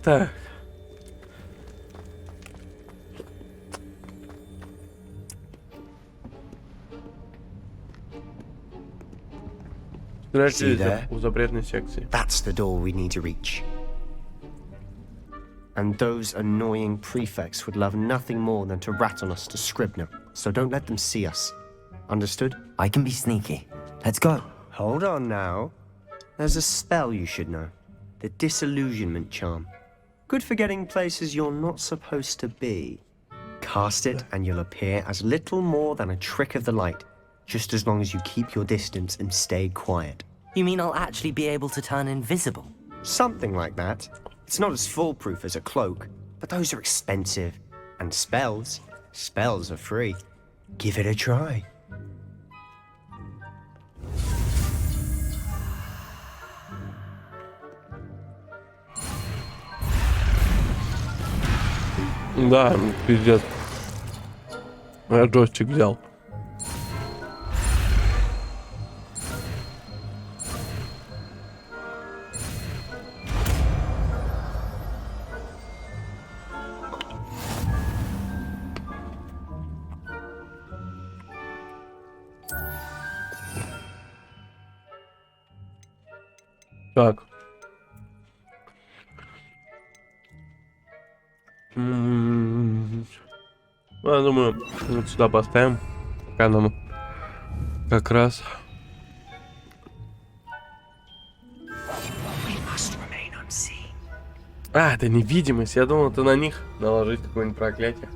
Так. See У запретной секции. That's the door we need to reach. And those annoying prefects would love nothing more than to rat on us to Scribner, so don't let them see us. Understood? I can be sneaky. Let's go. Hold on now. There's a spell you should know. The Disillusionment Charm. Good for getting places you're not supposed to be. Cast it and you'll appear as little more than a trick of the light, just as long as you keep your distance and stay quiet. You mean I'll actually be able to turn invisible? Something like that. It's not as foolproof as a cloak, but those are expensive. And spells are free. Give it a try. Да, пиздец. Я джойстик взял. Так. Я думаю, вот сюда поставим. Пока нам как раз. А, это невидимость. Я думал, это на них наложить какое-нибудь проклятие.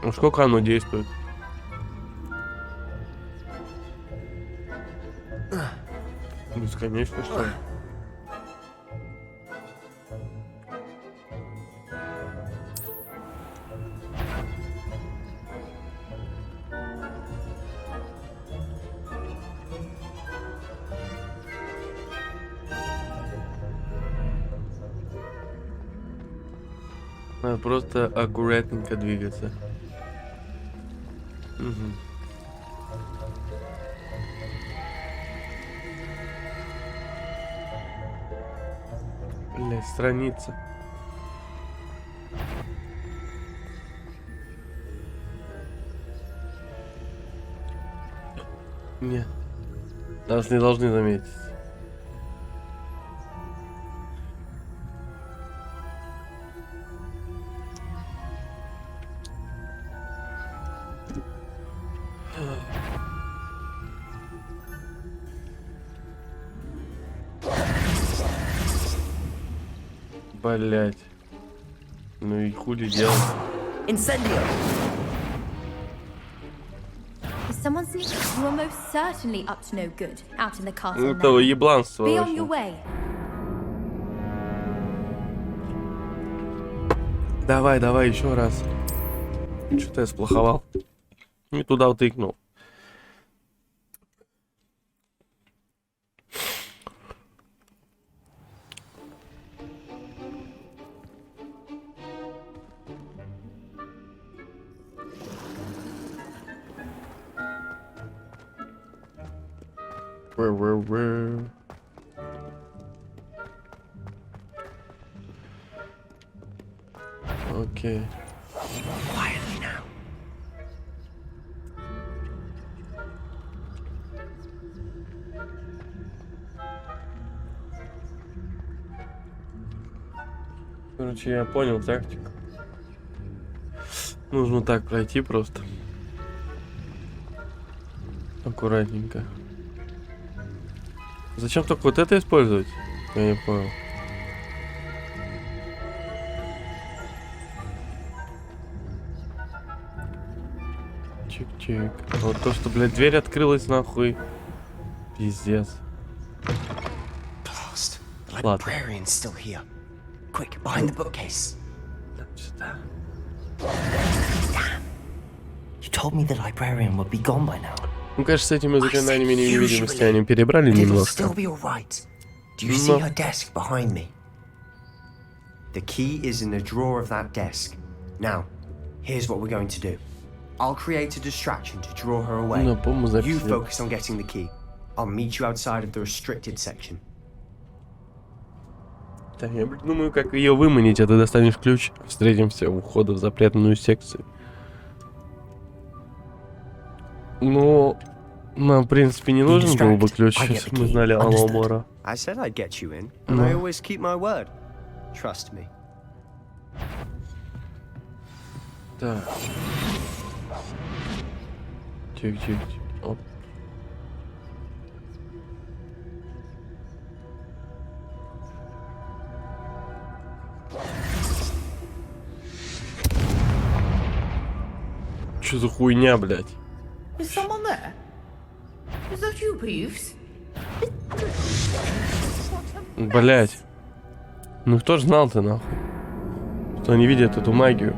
Ну сколько оно действует? Бесконечно, что ли? Надо просто аккуратненько двигаться. Угу. Блять, страница. Нет. Нас не должны заметить. Блять. Ну и хули делать. Incendio. Is someone sneaking? You are most certainly up to no good out in the castle now. Это ебланство. Be on your way. Давай, давай еще раз. Что-то я сплоховал. Не туда утыкнул. Окей. Quietly now. Короче, я понял тактику. Нужно так пройти просто. Аккуратненько. Зачем только вот это использовать? Я не понял. Чик-чик. Вот то, что, блядь, дверь открылась нахуй. Пиздец. Ладно. Quick, behind the bookcase. Сюда. You told me the librarian would be gone by now. Ну, конечно, с этими заклинаниями невидимости они перебрали немножко. Do you see her desk behind me? The key is in the drawer of that desk. Now, here's what we're going to do. I'll create a distraction to draw her away. Ну, по-моему, You запись. focus on getting the key. I'll meet you outside of the restricted section. Так, я думаю, как ее выманить, а ты достанешь ключ. Встретимся у входа в запретную секцию. Ну, нам, в принципе, не нужен был бы ключ, если бы мы знали Аламора. I said I'd get you in, and I always keep my word. Trust me. Так. Тихо. Оп. Что за хуйня, блядь? Is someone there? Is that you, Peeves? Блядь. Ну кто ж знал-то, нахуй? Что они видят эту магию?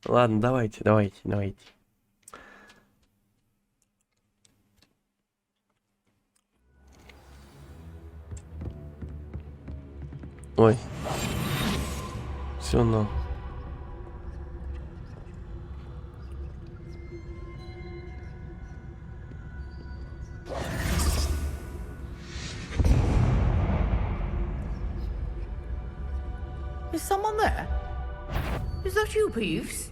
Ладно, давайте. Ой. Все, нахуй. Is someone there? Is that you, Peeves?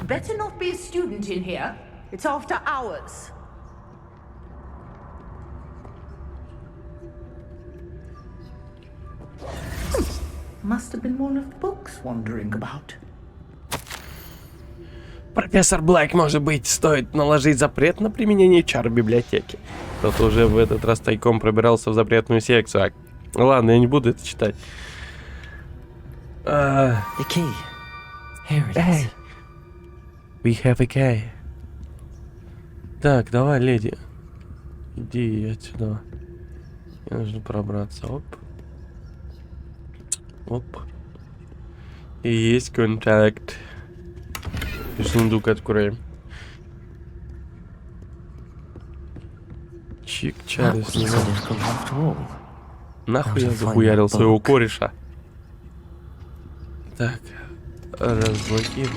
Better not be a student in here. It's after hours. Must have been one of the books wandering about. Профессор Блэк, может быть, стоит наложить запрет на применение чар в библиотеке. Кто-то уже в этот раз тайком пробирался в запретную секцию. Ладно, я не буду это читать. The key. Here it is. We have a key. Так, давай, леди. Иди отсюда. Мне нужно пробраться. Оп. Оп. И есть контакт. И сундук откроем. Чик, That Чарльз. wasn't so difficult after all. Нахуй я захуярил своего кореша. Так, разблокируем.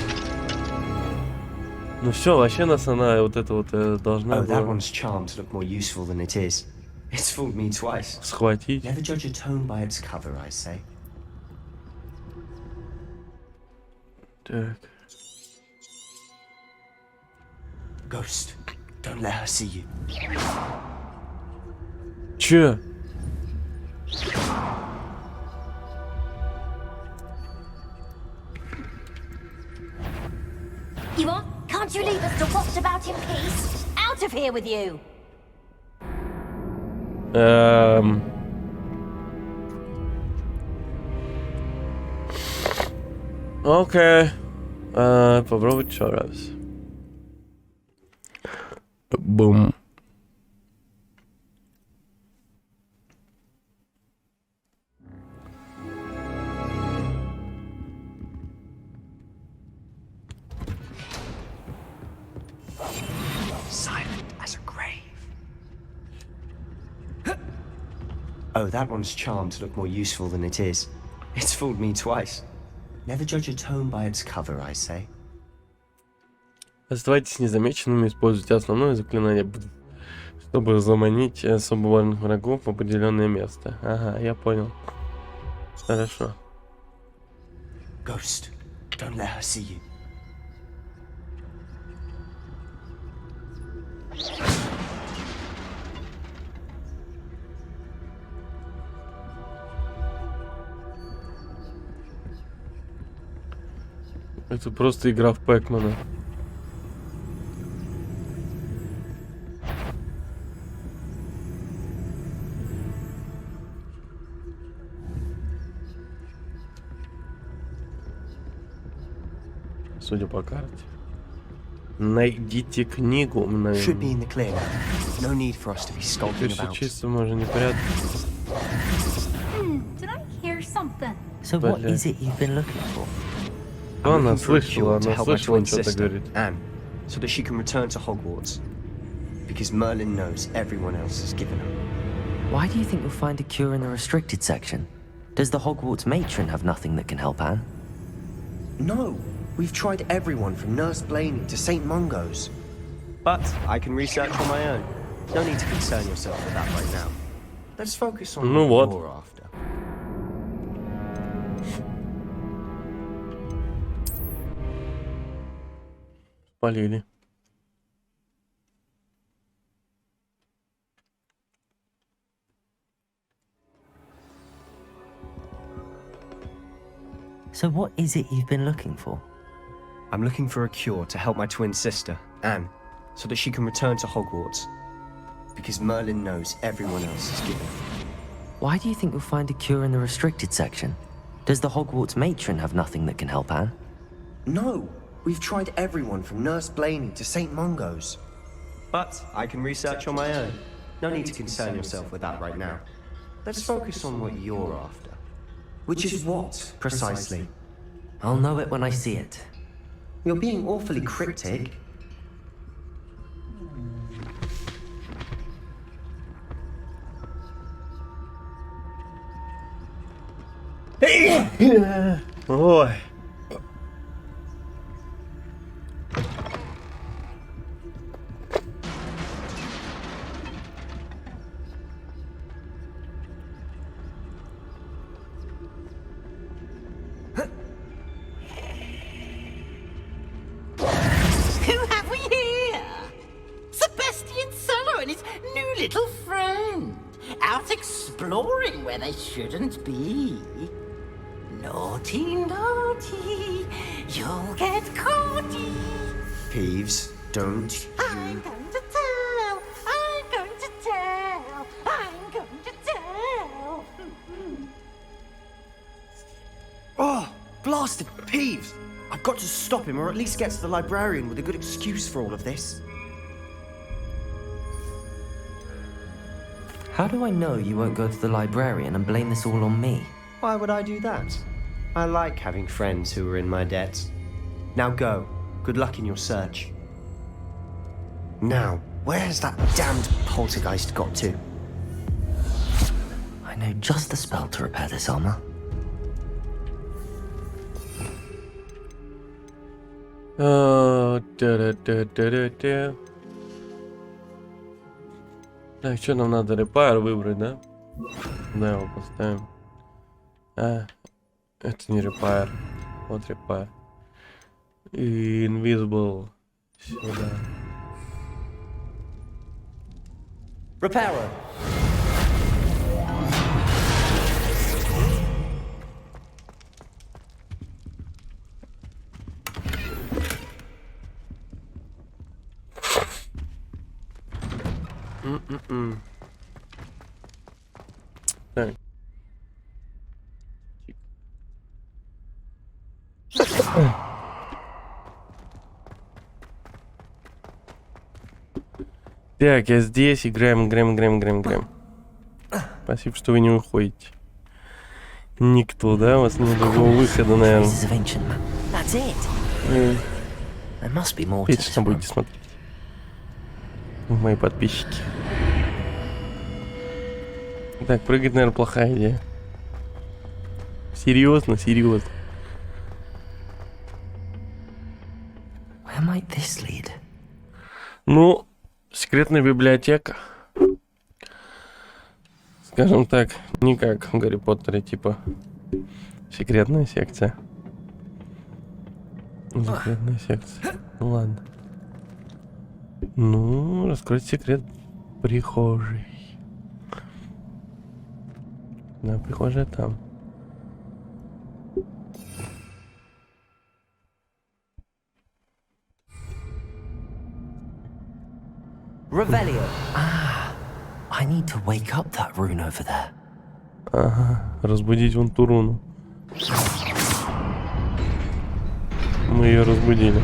Ну все, вообще нас она вот это вот должна Oh, that была one's charmed to look more useful than it is. It's fooled me twice. схватить. Never judge a tone by its cover, I say. Так. Ghost, don't let her see you. Че? You are? Can't you leave us to watch about in peace? Out of here with you! Окей. Попробовать еще раз. Бум. Silent as a grave. Oh, that one's charmed to look more useful than it is. It's fooled me twice. Never judge a tone by its cover, I say. Оставайтесь незамеченными, используйте основное заклинание, чтобы заманить особо важных врагов в определенное место. Ага, я понял. Хорошо. Ghost, don't let her see you. Это просто игра в Пэкмана. Судя по карте. Найдите книгу. Should be in the clear now. No need for us to be skulking Теперь все about. чисто, можно не прятаться. Did I hear something? So what is it you've been looking for? I'm Она looking for a слышала, cure to она help my слышала, twin что ты sister, говорит. Anne, so that she can return to Hogwarts. Because Merlin knows everyone else has given up. Why do you think you'll find a cure in the restricted section? Does the Hogwarts matron have nothing that can help Anne? No, we've tried everyone from Nurse Blaney to St. Mungo's. But I can research on my own. No need to concern yourself with that right now. Let's focus on what you're after. Полили. So what is it you've been looking for? I'm looking for a cure to help my twin sister, Anne, so that she can return to Hogwarts. Because Merlin knows everyone else is given. Why do you think you'll find a cure in the restricted section? Does the Hogwarts matron have nothing that can help Anne? No, we've tried everyone from Nurse Blaney to St. Mungo's. But I can research on my own. No need to concern yourself with that right now. Let's focus on what you're after. Which is what, precisely? I'll know it when I see it. You're being awfully cryptic. Ой. Who have we here? Sebastian Solo and his new little friend. Out exploring where they shouldn't be. Naughty, naughty, you'll get caughty. Peeves, don't I'm going to tell, I'm going to tell, I'm going to tell. Oh, blasted Peeves! I've got to stop him or at least get to the librarian with a good excuse for all of this. How do I know you won't go to the librarian and blame this all on me? Why would I do that? I like having friends who are in my debt. Now go. Good luck in your search. Now, where's that damned poltergeist got to? I know just the spell to repair this armor. Так, что нам надо? Repair выбрать, да? Да, его поставим. А, это не Repair. Вот Repair. И Invisible сюда. Repairer! Так. Так, я здесь. Играем. Спасибо, что вы не уходите. Никто, да? У вас нет другого выхода, наверное. Вечно будете смотреть. Мои подписчики. Так, прыгать, наверное, плохая идея. Серьезно. Where might this lead? Ну, секретная библиотека. Скажем так, не как в Гарри Поттере, типа секретная секция. Секретная секция. Ну ладно. Ну, раскрыть секрет прихожей. Да, прихожая там. Revelio. I need to wake up that rune over there. Ага, разбудить вон ту руну. Мы ее разбудили.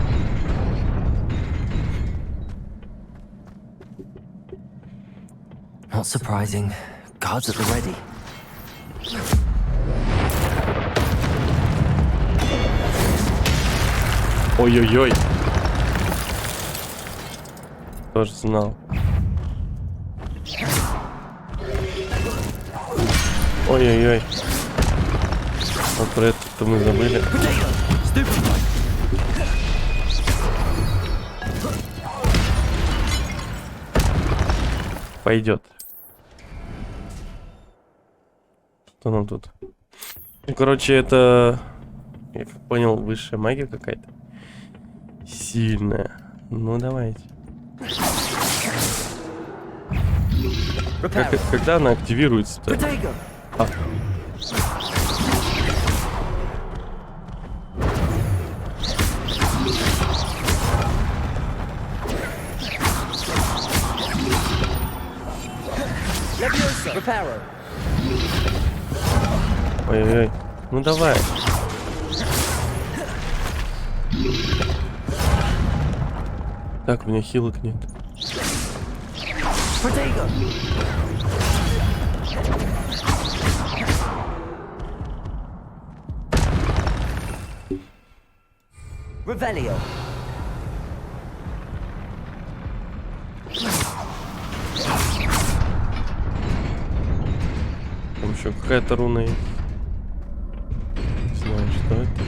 Not surprising. Guards at the ready. Ой-ой-ой. Тоже знал. Ой-ой-ой. Вот про это мы забыли. Пойдет. Что нам тут? Ну, короче, это, я как понял, высшая магия какая-то. Сильная. Ну, давайте. Когда она активируется-то? А. Ой-ой-ой. Ну давай. Так, у меня хилок нет. Revelio. Там еще какая-то руна есть. Не знаю, что это.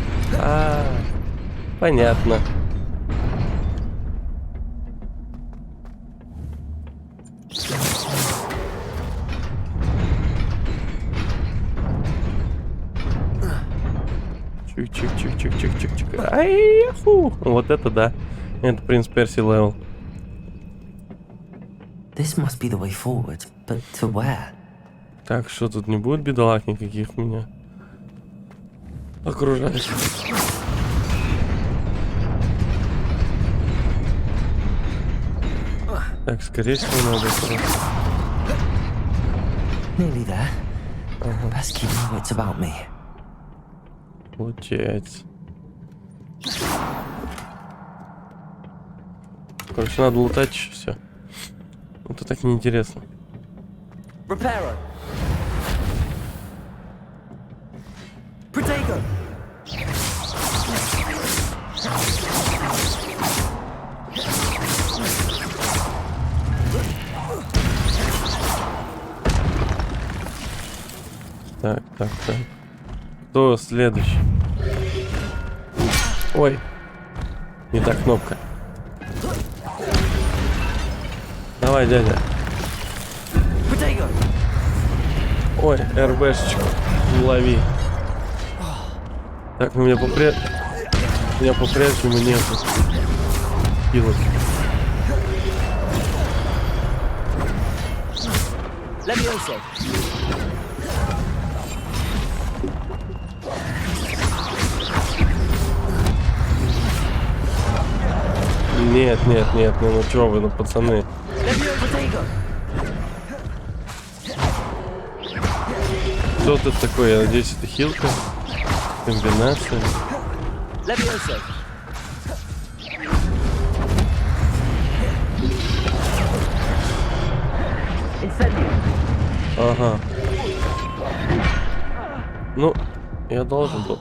Понятно. Чик-чик-чик-чик-чик-чик-чик. Ай-яху! Вот это да. Это принц Перси левел. This must be the way forward, but to where? Так, что тут не будет бедолаг никаких меня окружать? Так, скорее всего, надо просто... Nearly there. Best keep my wits about me. Получается. Короче, надо лутать еще все. Это так неинтересно. Reparo. Protego. Так. Кто следующий? Ой. Не та кнопка. Давай, дядя. Ой, РБшечку. Лови. Так, у меня по-прежнему нету хилок. Нет, ну чё вы, ну пацаны. Что тут такое? Я надеюсь, это хилка. Комбинация. Ага. Ну, я должен был.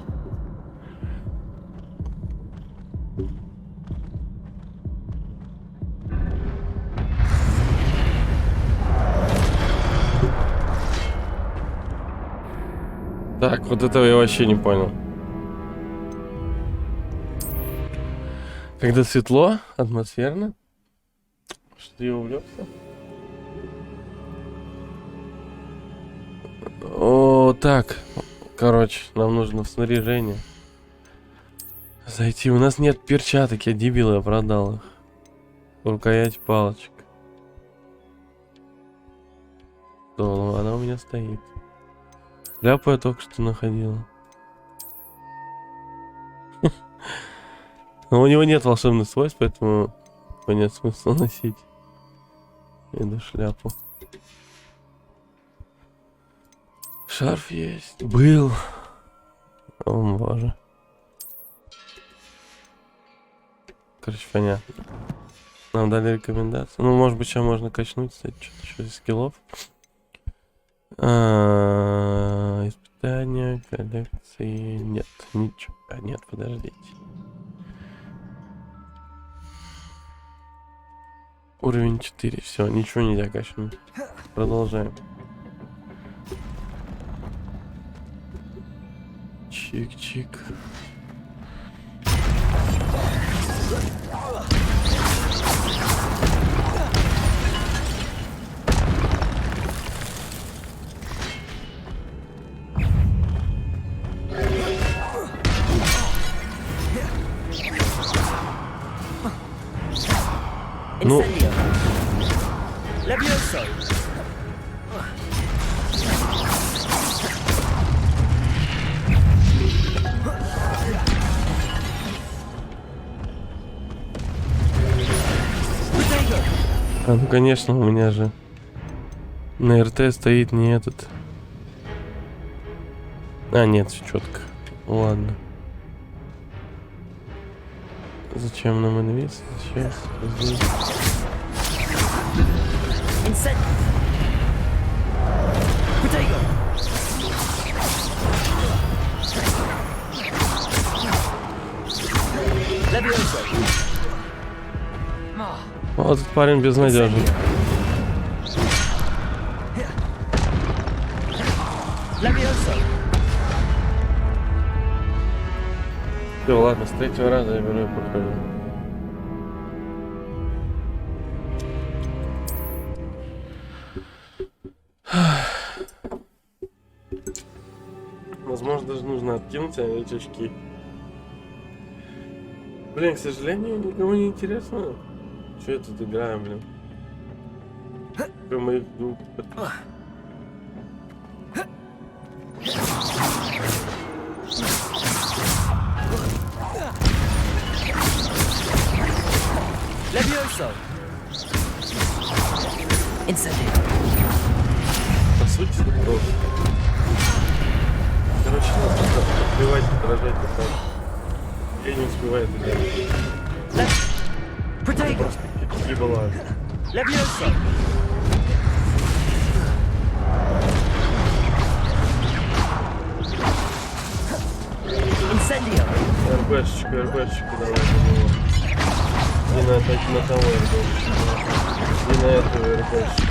Так, вот этого я вообще не понял. Когда светло, атмосферно. Что я увлекся? О, так. Короче, нам нужно в снаряжение зайти. У нас нет перчаток, я дебил, я продал их. Рукоять палочек. Что, она у меня стоит. Ляпу я только что находил. Но у него нет волшебных свойств, поэтому нет смысла носить эту шляпу. Шарф есть. Был. О, боже. Короче, понятно. Нам дали рекомендации. Ну, может быть, сейчас можно качнуть, кстати, что-то еще из скиллов. Испытания, коллекции. Нет, ничего. Нет, подождите. Уровень 4. Все, ничего нельзя качнуть. Продолжаем. Чик-чик. Ну, ну конечно, у меня же на РТ стоит не этот. А, нет, все четко. Ладно. Зачем нам инвиз? Сейчас. Здесь. Вот этот парень безнадежный. Все, ладно, с третьего раза я беру и прохожу. Возможно, даже нужно откинуть эти очки. Блин, к сожалению, никому не интересно. Что я тут играю, блин? Про моих двух подписчиков. По сути, это просто. Короче, надо успевать отражать вот так. Я не успеваю это делать. Просто какие балансы. РБшечку давай на него. И на того РБшечку. И на этого РБшечку.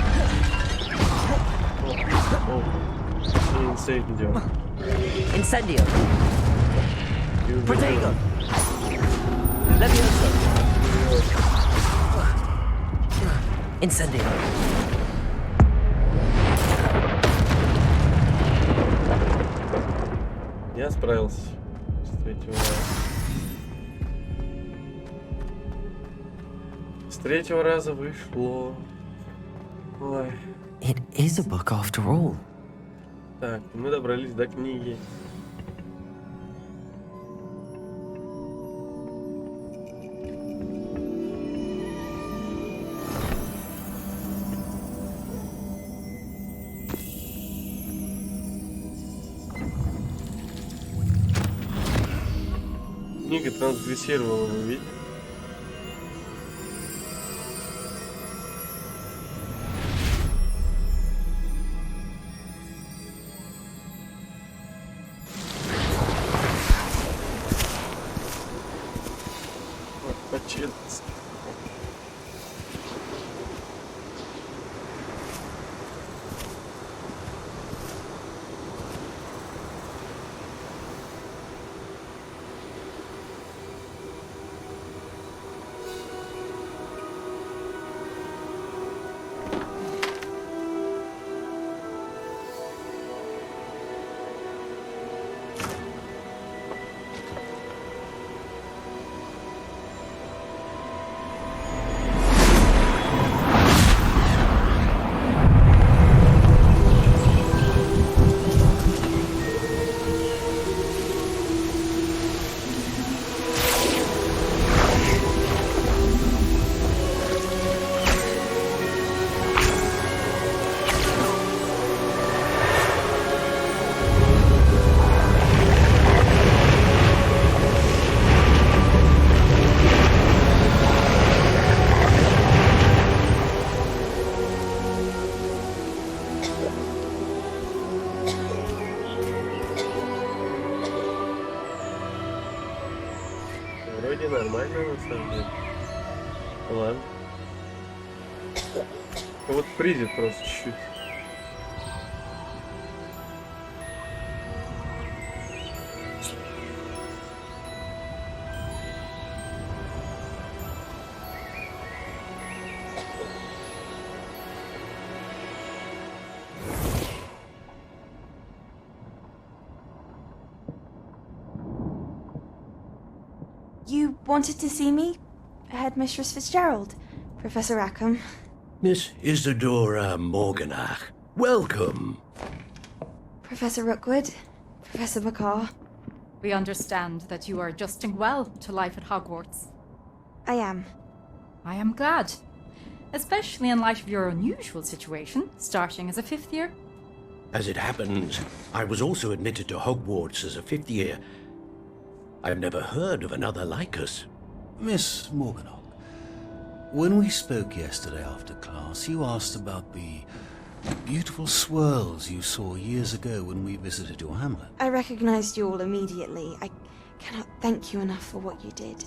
И инсейн делаем. Incendio. Protego. Levioso. Incendio. Я справился с третьего раза. С третьего раза вышло. Ой. It is a book after all. Так, мы добрались до книги. Книга трансгрессировала, вы видите? Почерпнется. Вроде нормально на самом деле. Ладно. Вот придет просто чуть-чуть. You wanted to see me? Headmistress Fitzgerald, Professor Rackham. Miss Isadora Morganach, welcome. Professor Rookwood, Professor Bakar. We understand that you are adjusting well to life at Hogwarts. I am. I am glad. Especially in light of your unusual situation, starting as a 5th year. As it happens, I was also admitted to Hogwarts as a 5th year. I've never heard of another like us. Miss Morganach, when we spoke yesterday after class, you asked about the beautiful swirls you saw years ago when we visited your hamlet. I recognized you all immediately. I cannot thank you enough for what you did.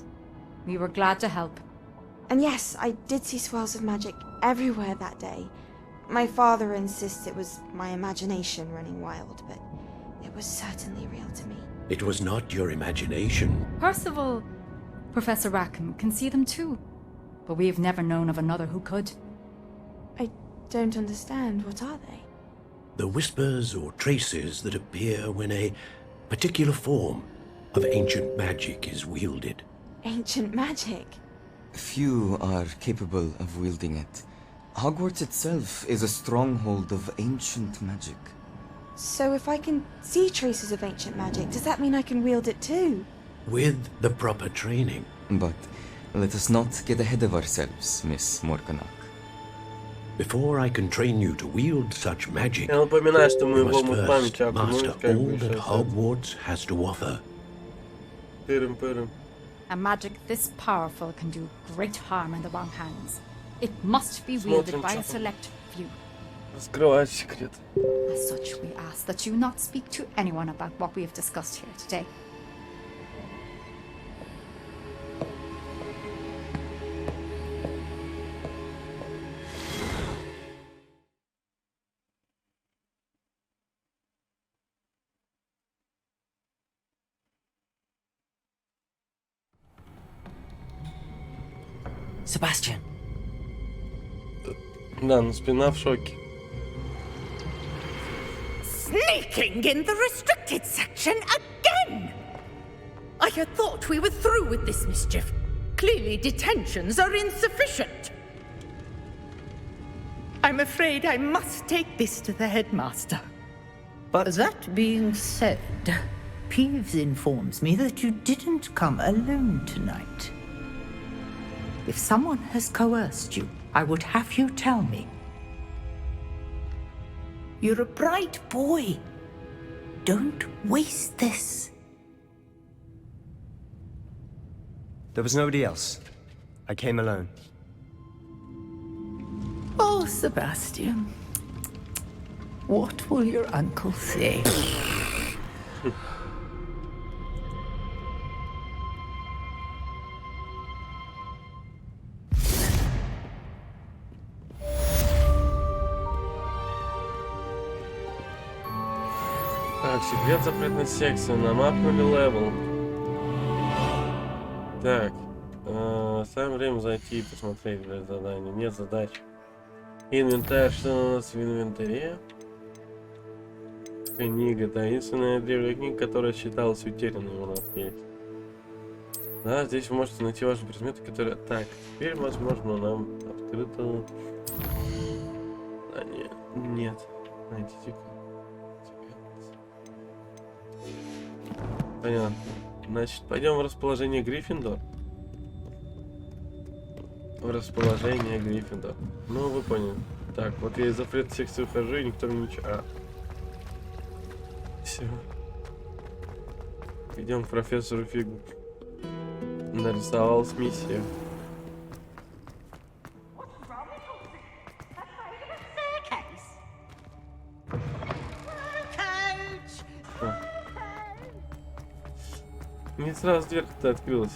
We were glad to help. And yes, I did see swirls of magic everywhere that day. My father insists it was my imagination running wild, but it was certainly real to me. It was not your imagination. Percival, Professor Rackham can see them too. But we have never known of another who could. I don't understand. What are they? The whispers or traces that appear when a particular form of ancient magic is wielded. Ancient magic? Few are capable of wielding it. Hogwarts itself is a stronghold of ancient magic. So if I can see traces of ancient magic, does that mean I can wield it too? With the proper training. But let us not get ahead of ourselves, Miss Morganach. Before I can train you to wield such magic, Я напоминаю, что мы you must его first память master окунуть, как all бы that сейчас. Hogwarts has to offer. Пырым-пырым. A magic this powerful can do great harm in the wrong hands. It must be wielded by a select few. Раскрывать секрет. As such, we ask that you not speak to anyone about what we have discussed here today. Sebastian. Да, но спина в шоке. Sneaking in the restricted section again! I had thought we were through with this mischief. Clearly detentions are insufficient. I'm afraid I must take this to the headmaster. But That being said, Peeves informs me that you didn't come alone tonight. If someone has coerced you, I would have you tell me. You're a bright boy. Don't waste this. there was nobody else. I came alone. Oh, Sebastian. What will your uncle say? Так, секрет запретной секции. Намапнули левел. Так. Самое время зайти и посмотреть, блядь, задание. Нет задач. Инвентарь. Что у нас в инвентаре? Книга. Таинственная древняя книга, которая считалась утерянной, у нас есть. Да, здесь вы можете найти ваши предметы, которые... Так, теперь, возможно, нам открыто... А, нет. Найдите-ка. Понятно. Значит, пойдем в расположение Гриффиндор. В расположение Гриффиндор. Ну, вы поняли. Так, вот я из запретной секции ухожу, и никто мне ничего... Все. Идем к профессору Фигу. Нарисовал с миссию. Мне сразу дверка-то открылась.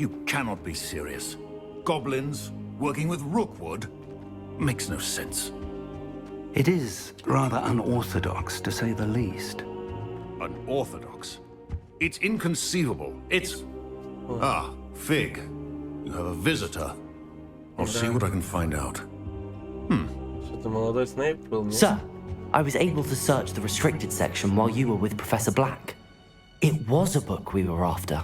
You cannot be serious. Goblins working with Rookwood makes no sense. It is rather unorthodox, to say the least. Unorthodox? It's inconceivable. It's... Ah, Fig. You have a visitor. I'll see what I can find out. Sir, I was able to search the restricted section while you were with Professor Black. It was a book we were after.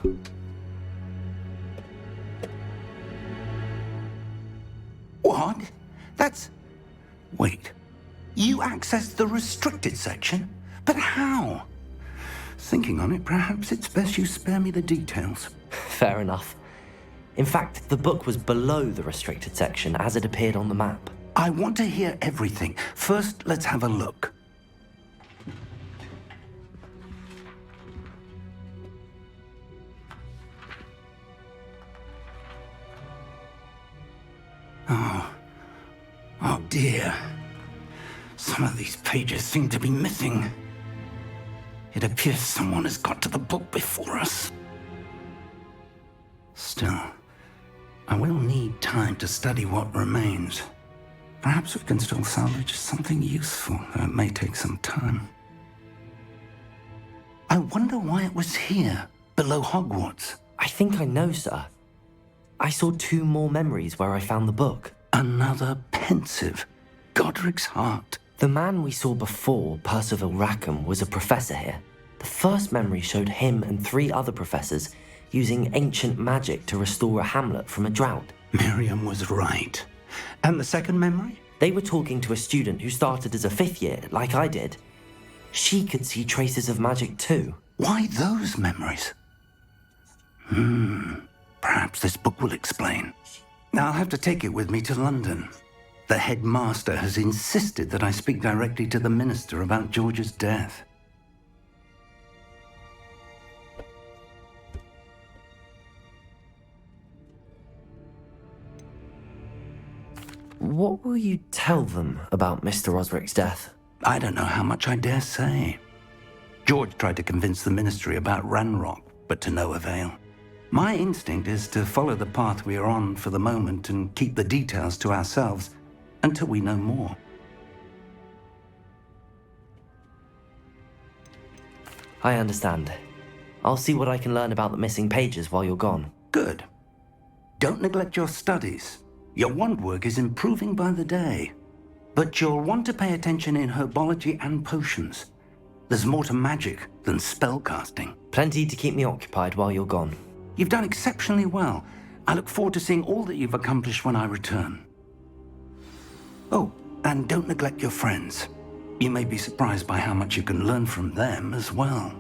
What? That's... Wait. You accessed the restricted section? But how? Thinking on it, perhaps it's best you spare me the details. Fair enough. In fact, the book was below the restricted section as it appeared on the map. I want to hear everything. First, let's have a look. Oh dear. Some of these pages seem to be missing. It appears someone has got to the book before us. Still, I will need time to study what remains. Perhaps we can still salvage something useful, though it may take some time. I wonder why it was here, below Hogwarts. I think I know, sir. I saw 2 more memories where I found the book. Another pensive, Godric's heart. The man we saw before, Percival Rackham, was a professor here. The first memory showed him and 3 other professors using ancient magic to restore a hamlet from a drought. Miriam was right. And the second memory? They were talking to a student who started as a 5th year, like I did. She could see traces of magic too. Why those memories? Perhaps this book will explain. I'll have to take it with me to London. The headmaster has insisted that I speak directly to the minister about George's death. What will you tell them about Mr. Osric's death? I don't know how much I dare say. George tried to convince the ministry about Ranrock, but to no avail. My instinct is to follow the path we are on for the moment and keep the details to ourselves until we know more. I understand. I'll see what I can learn about the missing pages while you're gone. Good. Don't neglect your studies. Your wand work is improving by the day. But you'll want to pay attention in herbology and potions. There's more to magic than spellcasting. Plenty to keep me occupied while you're gone. You've done exceptionally well. I look forward to seeing all that you've accomplished when I return. Oh, and don't neglect your friends. You may be surprised by how much you can learn from them as well.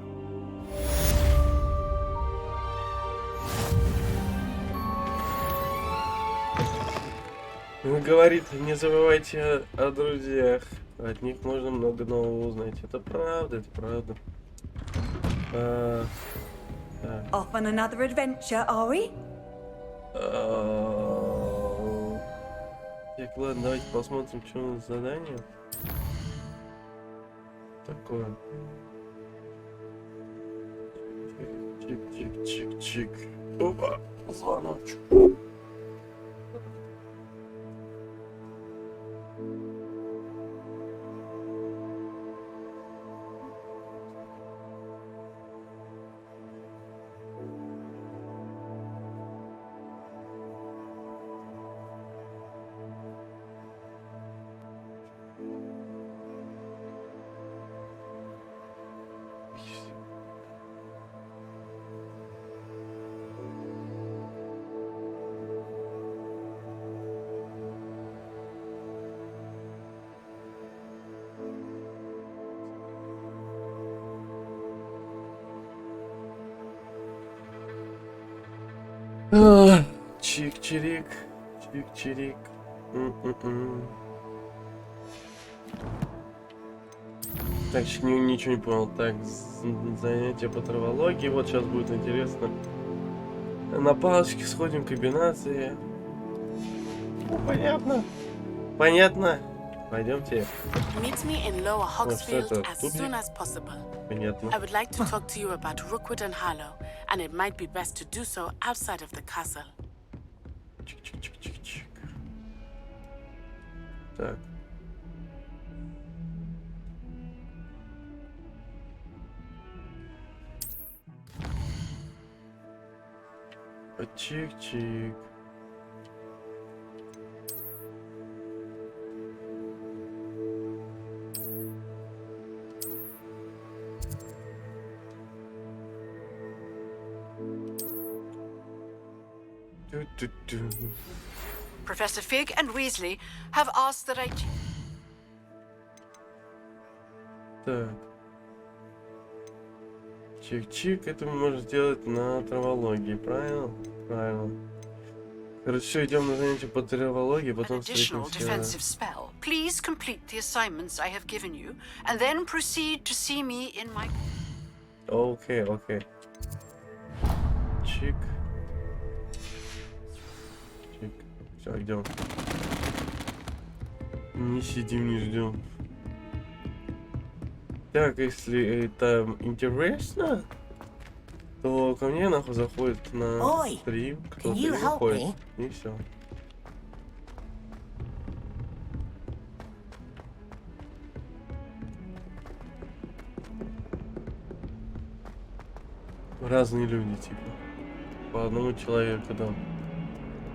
Он говорит, не забывайте о друзьях. От них можно много нового узнать. Это правда, это правда. Off on another adventure, are we? Так, ладно, давайте посмотрим, что у нас задание. Такое. Чик-чик-чик-чик. Опа, звоночек. Чик-чирик, чик-чирик. Так, ничего не понял. Так, занятие по травологии. Вот сейчас будет интересно. На палочке сходим комбинации. Ну, понятно. Понятно. Пойдемте. Meet me in Lower Hogsfield это as тут soon as possible. Понятно. I would like to talk to you about Rookwood and Harlow, and it might be best to do so outside of the castle. Чик-чик-чик-чик-чик. Так. Чик-чик. Professor Fig and Weasley have asked that I... Так. Чик-чик, это мы можем сделать на травологии, правильно? Правильно. Короче, все, идем на занятия по травологии, потом Additional встретимся. defensive spell. Please complete the assignments I have given you, and then proceed to see me in my... Окей, окей. Чик. Чик. Все, идем. Не сидим, не ждем. Так, если это интересно, то ко мне нахуй заходит на Ой, стрим, кто-то can you и help выходит, me? и все. Разные люди, типа. По одному человеку, да.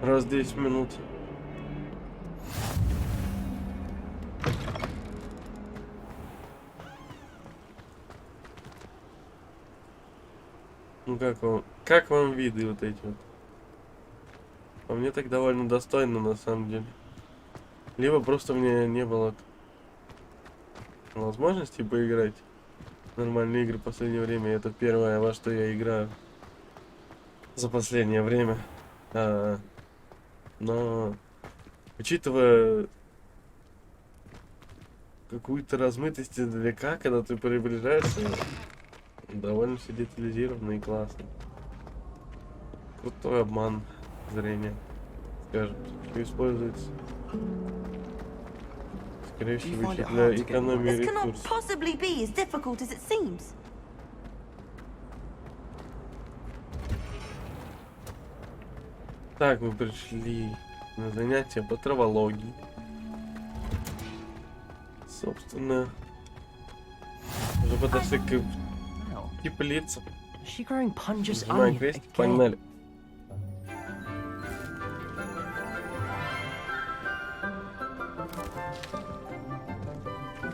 Раз в 10 минут. Ну как вам виды вот эти вот? По мне так довольно достойно на самом деле. Либо просто мне не было возможности поиграть в нормальные игры в последнее время. Это первое, во что я играю за последнее время. Но учитывая какую-то размытость издалека, когда ты приближаешься, довольно все детализировано и классно. Крутой обман зрения, скажем, что используется. Скорее всего, еще для экономии This cannot ресурсов. possibly be as difficult as it seems. Так, мы пришли на занятия по травологии. Собственно, уже подошли к теплицам. Нажимаем крестик, погнали.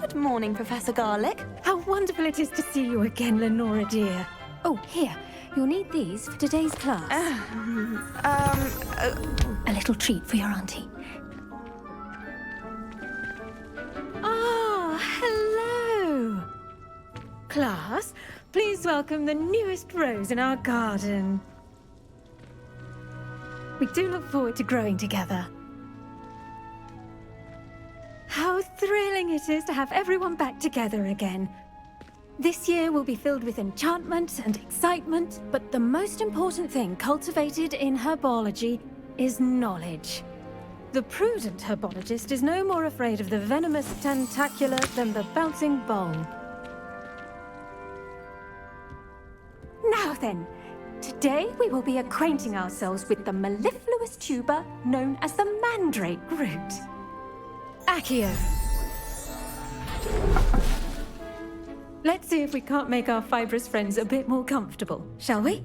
Good morning, Professor Garlick. How wonderful it is to see you again, Lenora dear. Oh, here. You'll need these for today's class. A little treat for your auntie. Ah, hello. Class, please welcome the newest rose in our garden. We do look forward to growing together. How thrilling it is to have everyone back together again. This year will be filled with enchantment and excitement, but the most important thing cultivated in herbology is knowledge. The prudent herbologist is no more afraid of the venomous tentacula than the bouncing bone. Now then, today we will be acquainting ourselves with the mellifluous tuber known as the mandrake root. Accio. Let's see if we can't make our fibrous friends a bit more comfortable, shall we?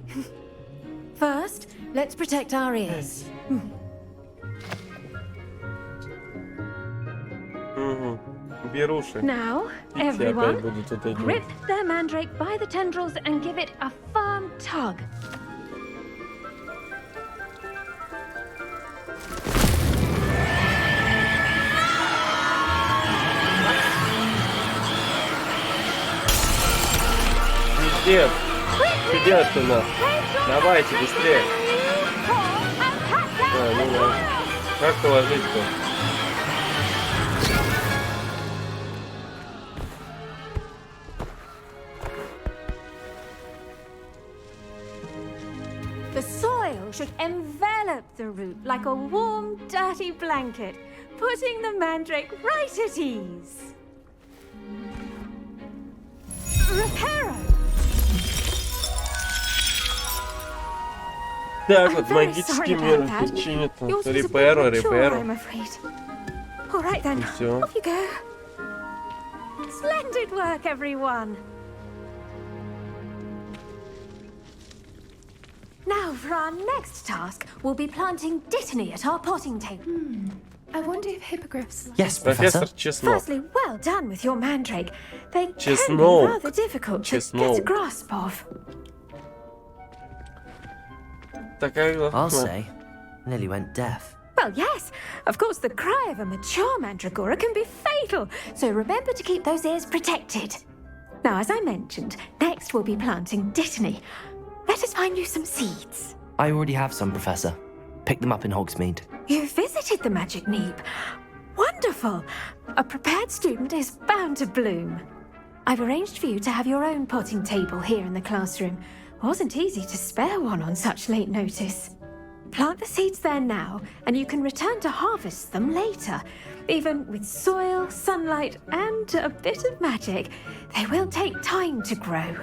First, let's protect our ears. Now, everyone, grip their mandrake by the tendrils and give it a firm tug. Пиздец! Пиздец у нас! Давайте, быстрее! Ну да. Как положить-то? The soil should envelop the root like a warm, dirty blanket. putting the mandrake right at ease. Reparo. Так вот, магический мир чинит. Реперо. I'm afraid. All right then, Всё. off you go. Splendid work, everyone. Now, for our next task, we'll be planting dittany at our potting table. I wonder if hippogriffs... Yes, Professor. Firstly, well done with your mandrake. They can be Чеснок. rather difficult to get a Чеснок. grasp of. I'll say, nearly went deaf. Well, yes. Of course, the cry of a mature mandragora can be fatal, so remember to keep those ears protected. Now, as I mentioned, next we'll be planting dittany. Let us find you some seeds. I already have some, Professor. Pick them up in Hogsmeade. You visited the Magic Neep. Wonderful. A prepared student is bound to bloom. I've arranged for you to have your own potting table here in the classroom. Wasn't easy to spare one on such late notice. Plant the seeds there now, and you can return to harvest them later. Even with soil, sunlight, and a bit of magic, they will take time to grow.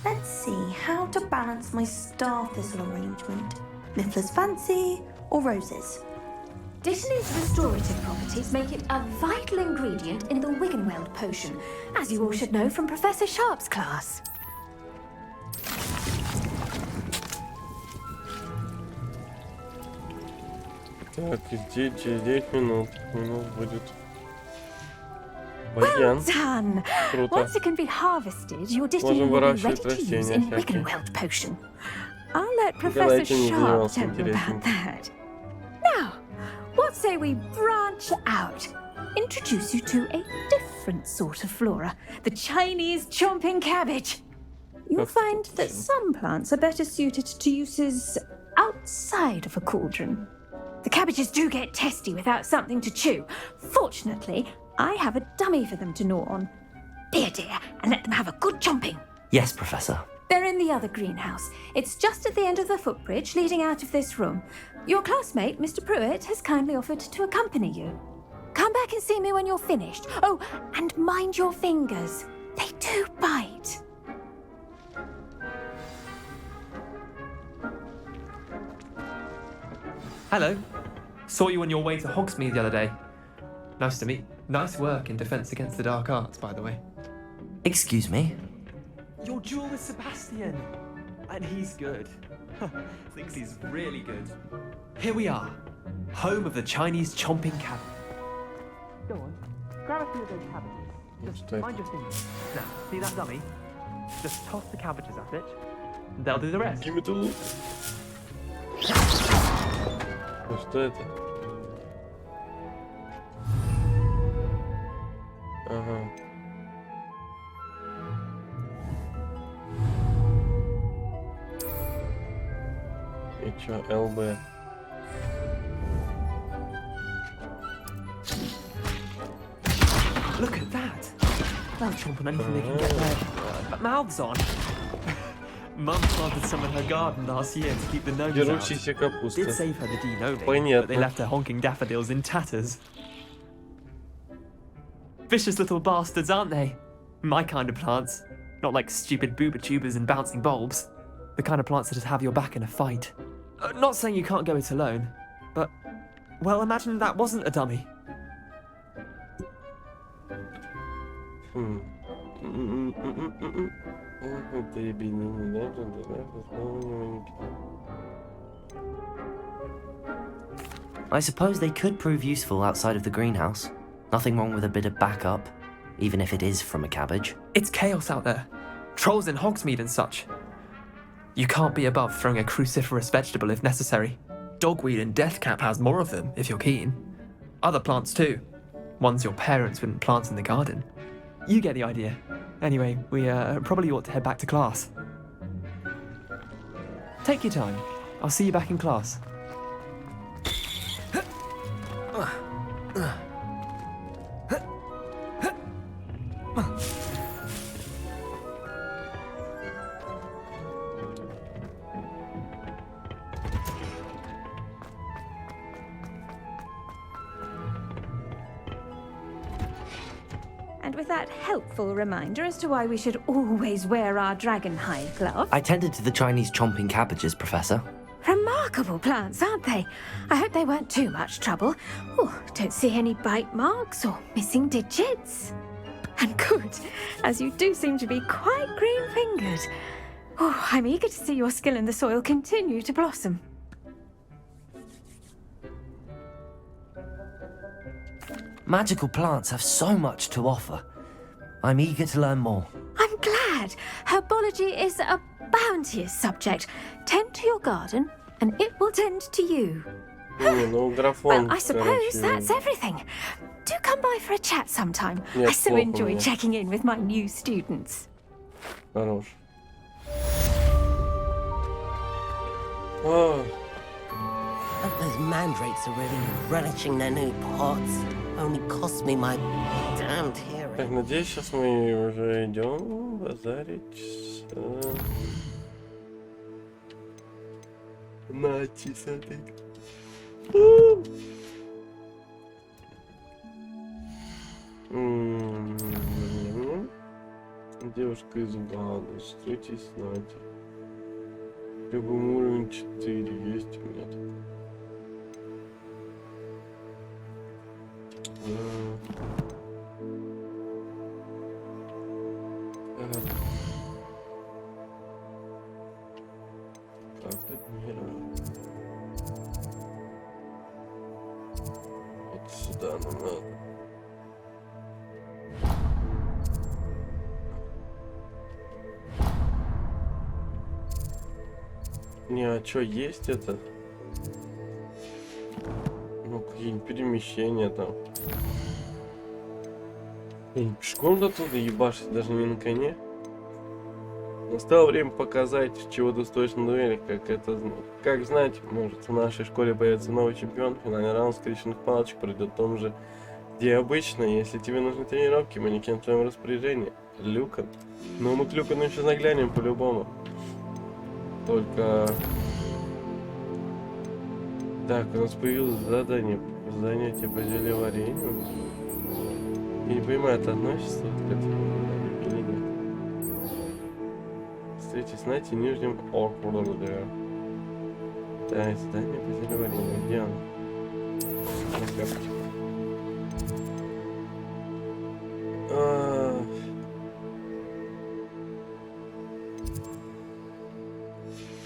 Let's see how to balance my star thistle arrangement. Miffler's Fancy or roses? Dittany's restorative properties make it a vital ingredient in the Wiggenweld potion, as you all should know from Professor Sharp's class. Так, через 9 минут будет. Well done! Круто. Once it can be harvested, your dittany Можем will be ready выращивать to use растения in всякие. Wiggenweld potion. I'll let Никогда Professor этим не Sharp занимался, tell you интересно. about that. Now, what say we branch out? Introduce you to a different sort of flora, the Chinese chomping cabbage. You'll find that some plants are better suited to uses outside of a cauldron. The cabbages do get testy without something to chew. Fortunately, I have a dummy for them to gnaw on. Be a dear and let them have a good chomping. Yes, Professor. They're in the other greenhouse. It's just at the end of the footbridge leading out of this room. Your classmate, Mr. Pruitt, has kindly offered to accompany you. Come back and see me when you're finished. Oh, and mind your fingers. They do bite. Hello. Saw you on your way to Hogsmeade the other day. Nice to meet. Nice work in Defense Against the Dark Arts, by the way. Excuse me? Your duel with Sebastian. And he's good. Thinks he's really good. Here we are. Home of the Chinese chomping cabbage. Go on. Grab a few of those cabbages. Just mind your fingers. Now, see that dummy? Just toss the cabbages at it. They'll do the rest. Give me the loot. Что это? Ага. И чё, ЛБ? Look at that. They'll chomp on anything they can get their mouths on. Mum planted some in her garden last year to keep the gnomes out. Дерущаяся капуста. Did save her the denoming, but Понятно. they left her honking daffodils in tatters. Vicious little bastards, aren't they? My kind of plants. Not like stupid booba tubers and bouncing bulbs. The kind of plants that just have your back in a fight. Not saying you can't go it alone, but, well, imagine that wasn't a dummy. I suppose they could prove useful outside of the greenhouse. Nothing wrong with a bit of backup, even if it is from a cabbage. It's chaos out there. Trolls in Hogsmeade and such. You can't be above throwing a cruciferous vegetable if necessary. Dogweed and deathcap has more of them, if you're keen. Other plants too. Ones your parents wouldn't plant in the garden. You get the idea. Anyway, we probably ought to head back to class. Take your time. I'll see you back in class. And with that helpful reminder as to why we should always wear our dragon hide gloves. I tended to the Chinese chomping cabbages, Professor. Remarkable plants, aren't they? I hope they weren't too much trouble. Oh, don't see any bite marks or missing digits. And good, as you do seem to be quite green-fingered. Oh, I'm eager to see your skill in the soil continue to blossom. Magical plants have so much to offer. I'm eager to learn more. I'm glad. Herbology is a bounteous subject. Tend to your garden, and it will tend to you. Well, I suppose that's everything. Do come by for a chat sometime. I so enjoy checking in with my new students. Хорош. Oh. Those mandrakes are really relishing their new pots. Only cost me my damned hearing. Так, надеюсь, сейчас мы уже идем базарить с... Натисатый. Девушка из Ганы, встретись с Натей. Любым уровень 4 есть у меня такой. Вот сюда нам надо. Не, а чё, есть это? Ну, какие-нибудь перемещения там. Пешком до туда ебашить, даже не на коне. Настало время показать, чего ты стоишь на дуэли, как знать, может в нашей школе появится новый чемпион, финальный раунд скрещенных палочек пройдет в том же, где обычно. Если тебе нужны тренировки, манекен в твоем распоряжении. Люкан. Ну, мы к Люкану еще заглянем по-любому. Только... Так, у нас появилось задание занятие по зельеварению. Я не понимаю, это относится к этому или нет. Встретитесь с Натей в Нижнем округе. Да, задание по зельеварению. Где оно? На карте.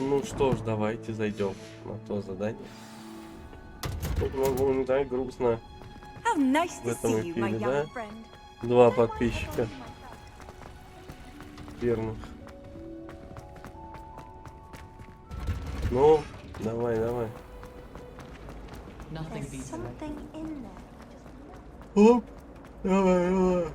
Ну что ж, давайте зайдем на то задание. Тут могу не так грустно в этом эфире, да? 2 подписчика верных. Ну, давай. Оп, давай.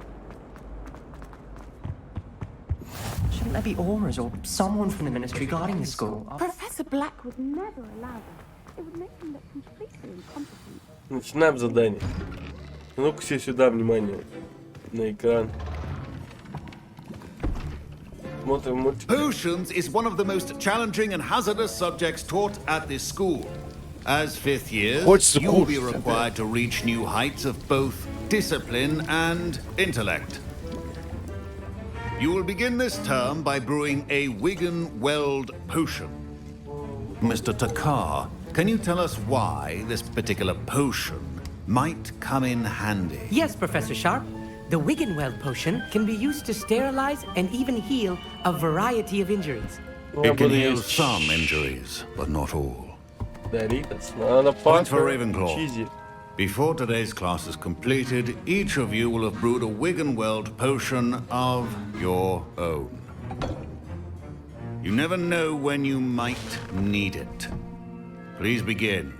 Shouldn't there be aurors or someone from the ministry guarding the school? Professor Black would never allow that. It would make him look completely incompetent. Начинаем задание. Ну-ка все сюда, внимание. На экран. Смотрим мультик. Potions is one of the most challenging and hazardous subjects taught at this school. As 5th years, you will be required to reach new heights of both discipline and intellect. You will begin this term by brewing a Wigan Weld potion. Mr. Takar, can you tell us why this particular potion might come in handy? Yes, Professor Sharp. The Wiggenweld potion can be used to sterilize and even heal a variety of injuries. It can heal some injuries, but not all. Point for Ravenclaw. Before today's class is completed, each of you will have brewed a Wiggenweld potion of your own. You never know when you might need it. Please begin.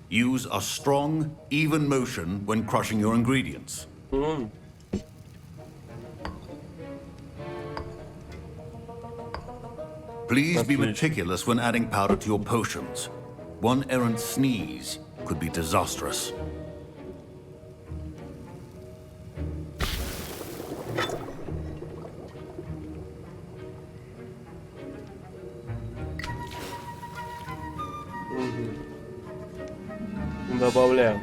Use a strong, even motion when crushing your ingredients. Please be meticulous when adding powder to your potions. One errant sneeze could be disastrous. Добавляем.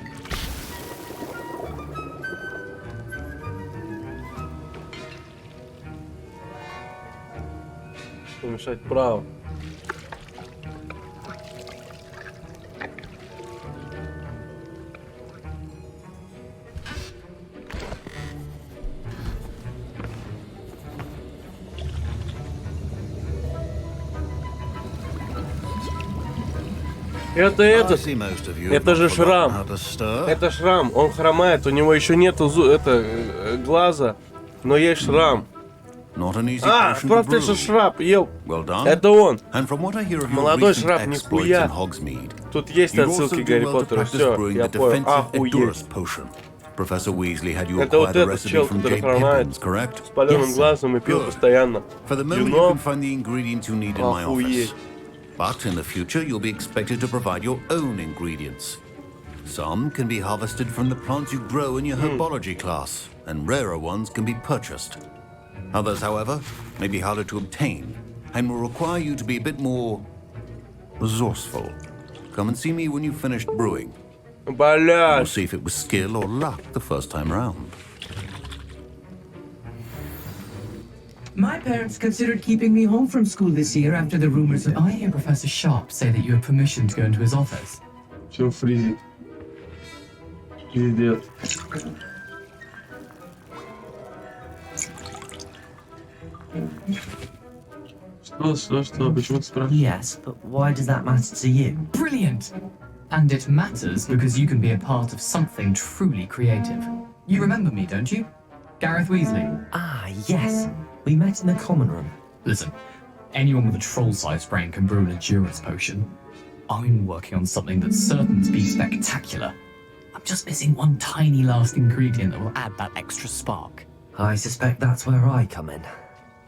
Помешать вправо. Это же шрам. Это шрам, он хромает, у него еще нету глаза, но есть шрам. Просто же шрап, ел. Это он. Молодой шрап, нихуя. Тут есть отсылки к Гарри Поттеру, все, я понял. Охуеть. Это вот этот чел, который хромает, с паленым глазом и пил постоянно. Вино. Охуеть. But in the future, you'll be expected to provide your own ingredients. Some can be harvested from the plants you grow in your herbology class, and rarer ones can be purchased. Others, however, may be harder to obtain, and will require you to be a bit more resourceful. Come and see me when you've finished brewing. We'll see if it was skill or luck the first time round. My parents considered keeping me home from school this year after the rumors of... I hear Professor Sharp say that you have permission to go into his office. Все фризит. Пиздец. Что? Почему ты спрашиваешь? Yes, but why does that matter to you? Brilliant! And it matters because you can be a part of something truly creative. You remember me, don't you? Gareth Weasley. Ah, yes. We met in the common room. Listen, anyone with a troll-sized brain can brew an endurance potion. I'm working on something that's certain to be spectacular. I'm just missing one tiny last ingredient that will add that extra spark. I suspect that's where I come in.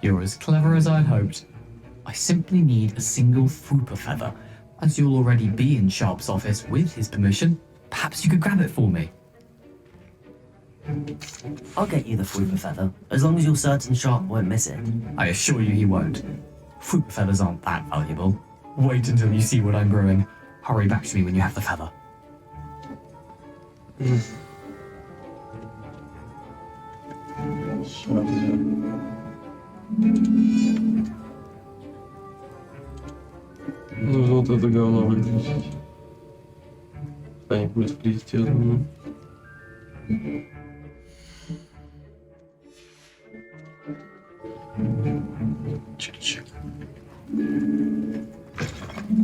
You're as clever as I'd hoped. I simply need a single Fwooper feather. As you'll already be in Sharp's office with his permission, perhaps you could grab it for me. I'll get you the Fwooper feather, as long as you're certain Sharp won't miss it. I assure you he won't. Fwooper feathers aren't that valuable. Wait until you see what I'm brewing. Hurry back to me when you have the feather. Нужно вот это говно выключить. Да, не будет фризить, я думаю. Check.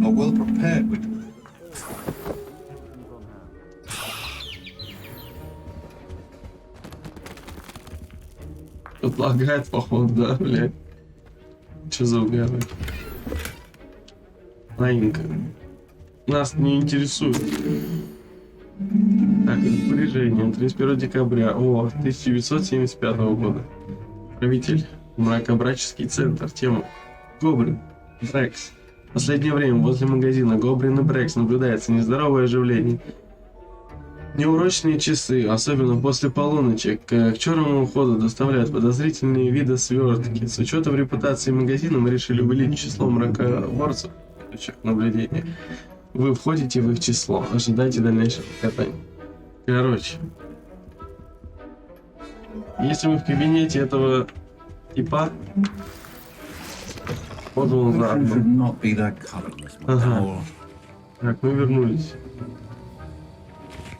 Are well prepared with. Тут лагает, походу, да, блядь. Че за угары? Новинка. Нас не интересует. Так, распоряжение. 31 декабря. 1975 года. Правитель. Мракобраческий центр. Тема. Гоблин. Брекс. В последнее время возле магазина Гоблин и Брекс наблюдается нездоровое оживление. Неурочные часы, особенно после полуночи, к черному входу доставляют подозрительные виды свертки. С учетом репутации магазина мы решили увеличить число мракоборцев, идущих наблюдения. Вы входите в их число. Ожидайте дальнейшего катания. Короче. Если мы в кабинете этого типа... Вот он за окном. Ага. Так, мы вернулись.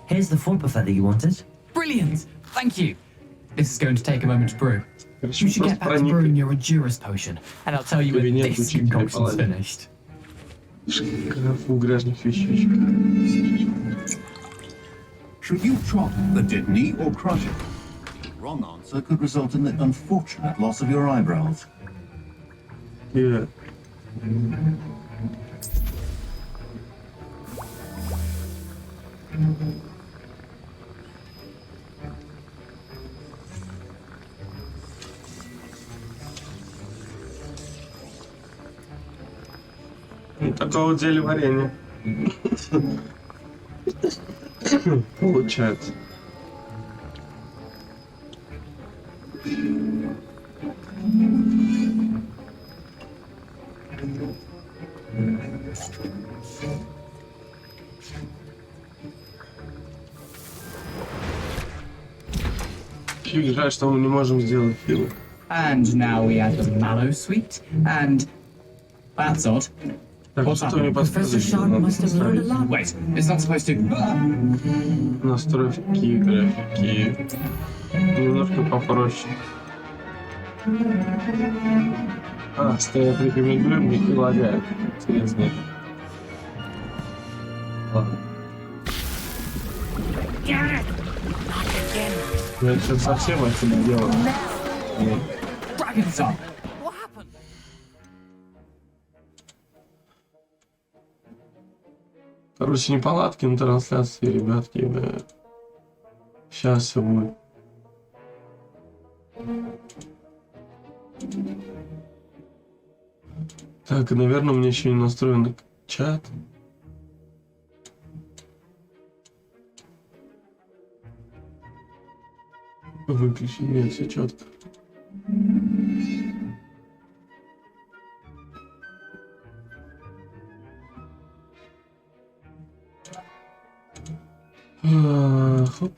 Here's the Fwooper feather you wanted. Brilliant! Thank you. This is going to take a moment to brew. You should get back to brewing your Endurance potion, and I'll tell you when this concoction's finished. Шкафу грязных вещичек. Should you chop the Didney or crush it? The wrong answer could result in the unfortunate loss of your eyebrows. Yeah. Такого вот зелья варенья. Получается. Фиг жаль, что мы не можем сделать хилы. And now we add the mallow sweet, and that's odd. What's happening? Professor Sharp must have learned a lot. Wait, it's not supposed to. Настройки графики. Немножко попроще. Что я рекомендую, мне не лагает. Интересно. Ладно. Я сейчас совсем отсюда делаю. Короче, неполадки на трансляции, ребятки. Сейчас все будет. Так, наверное, у меня еще не настроен чат. Выключи, нет, все четко. Хоп.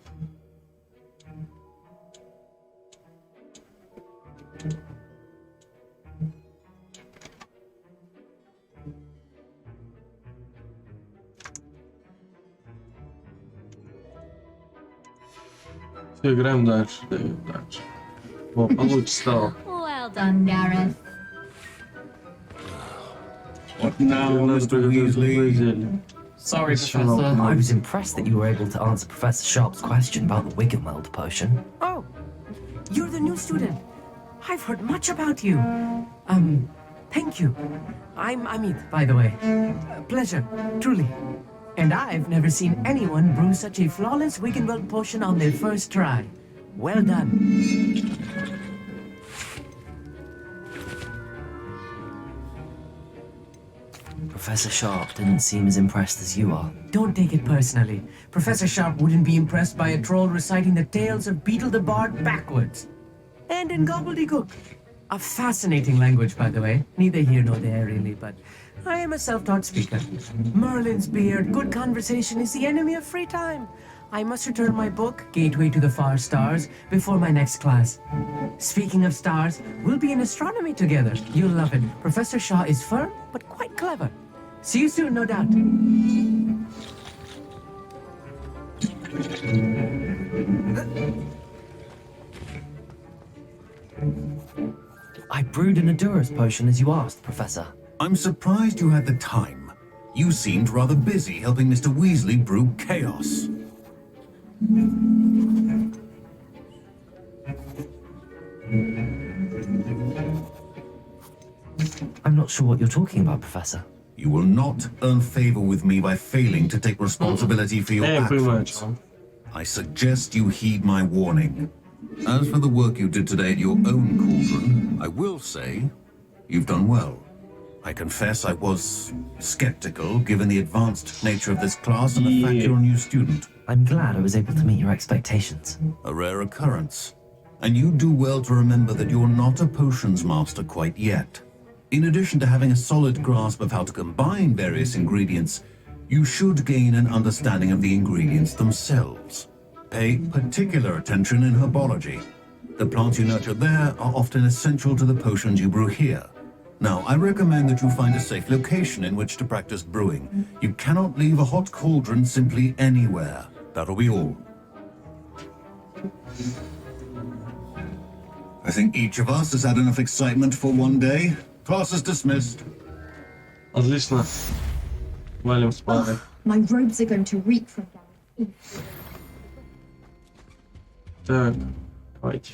Все, играем дальше. Дальше. О, получше стало. Well done, Gareth. What now, Mr. Weasley? Sorry, Professor. I was impressed that you were able to answer Professor Sharp's question about the Wiggenweld potion. Oh, you're the new student. I've heard much about you. Thank you. I'm Amit, by the way. Pleasure, truly. And I've never seen anyone brew such a flawless Wiggenweld potion on their first try. Well done. Professor Sharp didn't seem as impressed as you are. Don't take it personally. Professor Sharp wouldn't be impressed by a troll reciting the tales of Beetle the Bard backwards. And in gobbledygook. A fascinating language, by the way. Neither here nor there, really, but I am a self-taught speaker. Merlin's beard, good conversation is the enemy of free time. I must return my book, Gateway to the Far Stars, before my next class. Speaking of stars, we'll be in astronomy together. You'll love it. Professor Shaw is firm, but quite clever. See you soon, no doubt. I brewed an Endurance potion as you asked, Professor. I'm surprised you had the time. You seemed rather busy helping Mr. Weasley brew chaos. I'm not sure what you're talking about, Professor. You will not earn favor with me by failing to take responsibility for your actions. I suggest you heed my warning. As for the work you did today at your own cauldron, I will say you've done well. I confess I was skeptical given the advanced nature of this class and the fact you're a new student. I'm glad I was able to meet your expectations. A rare occurrence. And you do well to remember that you're not a potions master quite yet. In addition to having a solid grasp of how to combine various ingredients, you should gain an understanding of the ingredients themselves. Pay particular attention in herbology. The plants you nurture there are often essential to the potions you brew here. Now, I recommend that you find a safe location in which to practice brewing. You cannot leave a hot cauldron simply anywhere. That'll be all. I think each of us has had enough excitement for one day. Class is dismissed. Отлично. Валим с парой. My robes are going to reek from them. Так, давайте.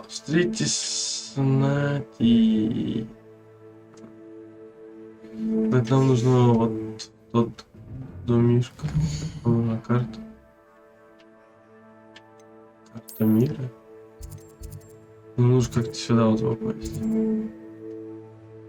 Встретитесь с Нати. Так, нам нужно вот тот домишко. Нам нужна карта. Карта мира. Нам нужно как-то сюда вот попасть.